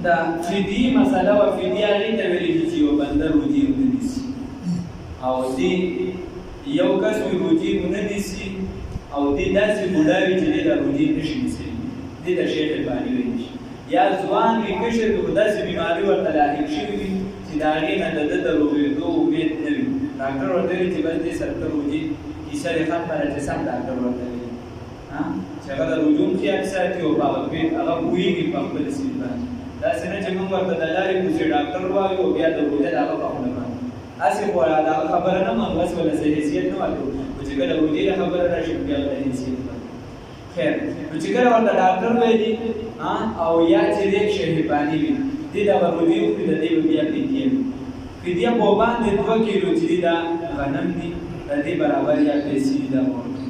دا فدی مسله و فدی هغې ته ویل چې یو بنده روجې ونه نیسي او دې یو کس وي روجې ونه نیسي او دې داسې بوډا وي چې دې دا روجې نشي نیسلی دې ته شیخ الباني ویلی شي یا ځوان وي کشر وي خو داسې بیماري ورته لاحق شوي وي چې د هغې نه د ده د روغېدو امید نه وي ډاکټر ورته ویلي چې بس دې سره ته روجې کیسه دې ختمه ده چې سم ډاکټر ورته ویلي چې هغه د روجو هم خیال ساتي او په هغه پوهېږي په خپل سیل باندې داسې نه چې موږ ورته د لارې کوڅې ډاکټر وایو او بیا د روژه د هغه په خوله باندې هسې خو د هغه خبره نه منو هسې ورله څه حیثیت نه ورکوو خو چې کله روژې د خبره راشي بیا ورته حیثیت ورکوو خیر نو چې کله ورته ډاکټر ویلي او یا چې دې شهرباني وي دې دغه روژې وکړي د دې به بیا فدیه وي فدیه په باندې 2 کیلو چې دي دا غنم دي د دې برابر یا پیسې دي دا ورکوي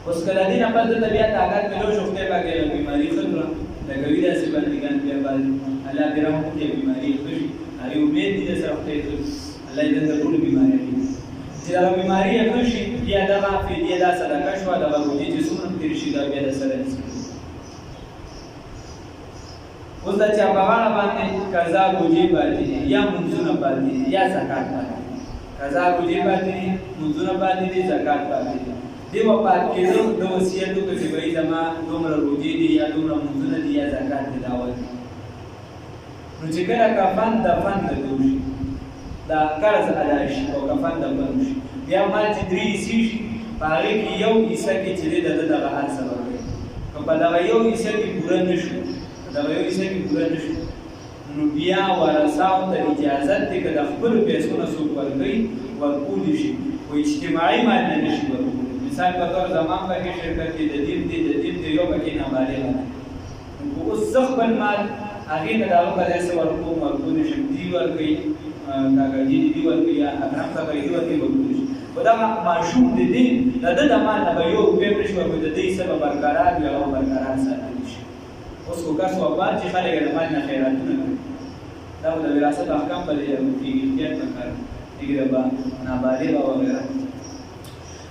اوس کله دې نه پس دلته بیا طاقت ملو شو خدای پاک یې بیماري ښه کړه لګوي داسې بندګان بیا باندې الله دې رحم وکړي بیماري ښه شي هغې امید دي د سره خدای ښه الله دې د ټولو بیمارۍ چې دغه بیماري یې ښه شي بیا دغه فدیه دا صدقه شوه دغه روژې چې څومره تېرې شي دا بیا د سره نیسي اوس د چا په غاړه باندې قضا روژې پاتې دي یا منځونه پاتې دي یا زکات پاتې دي قضا روژې پاتې دي منځونه پاتې دي زکات پاتې دي دی وفات کېدو د وصیت وکړه چې بهی زما دومره روژې دي یا دومره منځونه دي یا زکات دي دعوت دي نو چې کله کفن دفن د ده وشي دا قرض ادا شي او کفن دفن وشي بیا مال چې 3 حصې شي په هغې کې یو حصه کې چې دی د ده دغه حال سبب کوي که په دغه یو حصه کې پوره نه شو دغه یو حصه کې پوره نه شو نو بیا ورثاو ته اجازت دی که د خپلو پیسو نه څوک ورکوي ورکولی شي خو اجتماعي مال نه نشي ورکولی مثال په طور زمان پکې شرکت کې د دین دی یو پکې نابالغه ده خو اوس زه خپل مال هغې ته د هغه په ځای څه ورکوم ورکولی شم دي ورکوي کاکاجي دي ورکوي یا اکرم کاکاجي ورکوي ورکولی شي خو دغه ماشوم د دې د ده د مال نه به یو روپۍ پرې شي ورکوي د دې حصه به برقرار وي هغه برقرار ساتلی شي اوس خو کس وفات چې خلک یې د مال نه خیراتونه کوي دا خو د وراثت احکام په دې کېږي احتیاط پکار دی د نابالغه وغیره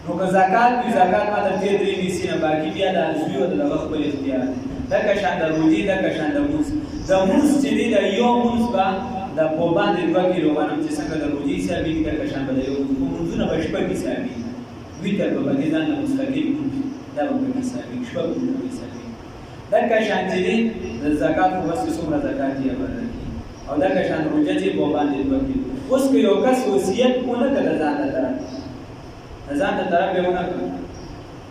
نو که زکات وي زکات ما د دې 3 حصې نه باقي بیا د زوی او د هغه خپل اختیار دی لکه شان د روژې لکه شان د مونځ د مونځ چې دی د یو مونځ به د په باندې 2 کیلو غنم چې څنګه د روژې حسابي دي لکه شان به د یو مونځ مونځونه به شپږ حسابي ویتر به پکې ځان له مستقیم مونځ دا به پکې حسابي شپږ مونځونه حسابي لکه شان چې دی د زکات په وس کې څومره زکات یې ورکړي او لکه شان روژه چې په باندې 2 کیلو اوس که یو کس وصیت ونه کړه ځان له طرف ځان ته طرف یې ونه کړه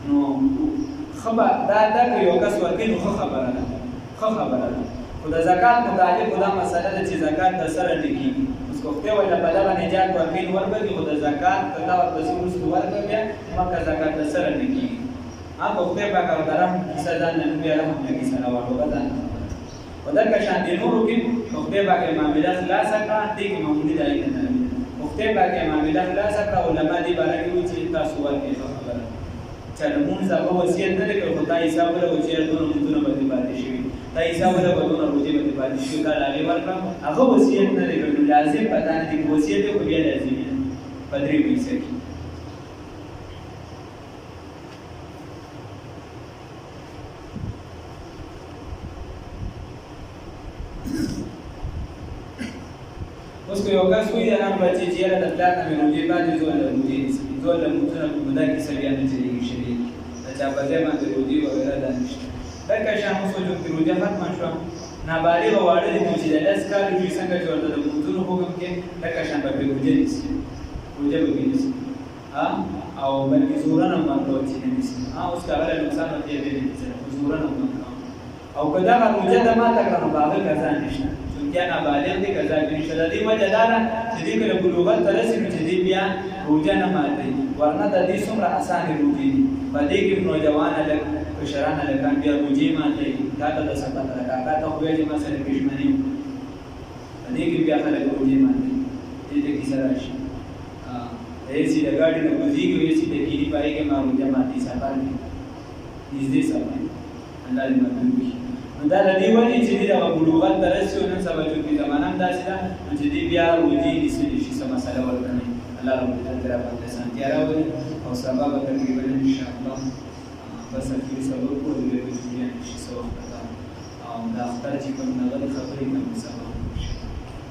نو دا که یو کس ورکوي نو ښه خبره ده خو د زکات متعلق دا مسله ده چې زکات د سره نه کېږي اوس که خدای ویله په دغه نجات ورکوي نو ورکوي خو د زکات که دا ورپسې وروسته ورکوه بیا مکه زکات د سره نه کېږي که خدای پاک او د رحم کیسه ځان نه بیا رحم نه کیسه راوړو ځان نه خو دلته شان د نورو کې خدای پاک یې معامله خلاصه کړه دې کې معمولي د هغې نه خدای پاک یې معامله خلاصه کړه علما دې باره کې وایي چې تاسو ورکړئ ښه خبره چا لمونځ هغه وصیت نه دی کړی خو تا حساب وله و چې دونه مونځونه به دې پاتې شوي تا حساب وله به دونه روژې به دې پاتې شوي کال هغې ورکړه هغه وصیت نه دی کړی نو لازم پته نه دی که وصیت دی خو بیا لازم دی په 3 پیسه کې اوس که یو کس وایي د نن بچې چې یاره د پلار نه مې روژې پاتې زور له روژې نیسي زور له مونځونه نو دا کیسه بیا نه چلېږي شریک د چا په ځای باندې روژې وغیره دا نشته لکه شان اوس وجو کې روژه ختمه شوه نابالغه واړه دي چې د 10 کالو شي څنګه چې ورته د مونځونو حکم کې لکه شان به پرې روژه نیسي روژه به پرې نیسي او بلکې زورن هم ورکول چې نه نیسي اوس که هغه له نقصان ورته یې دی زورن هم ورکوم او که دغه روژه د ماته کړه نو په هغه قضا نشته یا نابالغ دی قضا کې نشته د دې وجه دا ده چې دې کله بلوغت ته رسي نو چې دې بیا روژه نه ماتوي ورنه د دې څومره اسانې روژې دي په دې کې نوجوان هلک کشران هلکان بیا روژې ماتوي تا ته د څه پته ده کاکا ته خو ویل چې ما سره پښیماني وکړه په دې کې بیا خلک روژې ماتوي دې ته کیسه راشي ایسی د ګاډي نه کوزېږي او ایسي د کیني په هغې کې ما روژه ماتي سفر کې نږدې سفر الله دې ماتوي وکړي نو دا د دې وجې چې دې دغه بلوغت ته رسي او نن سبا چونکې زمانه هم داسې ده نو چې دې بیا روژې نیسلی شي څه مسله ورته نه الله ربالعزت را باندې اسانتیا راولي او سبا به تقریبا انشاءالله بس اخري سبب کو دې بیا نشي څه وخت او دا خرچي کوم نه غلي خبرې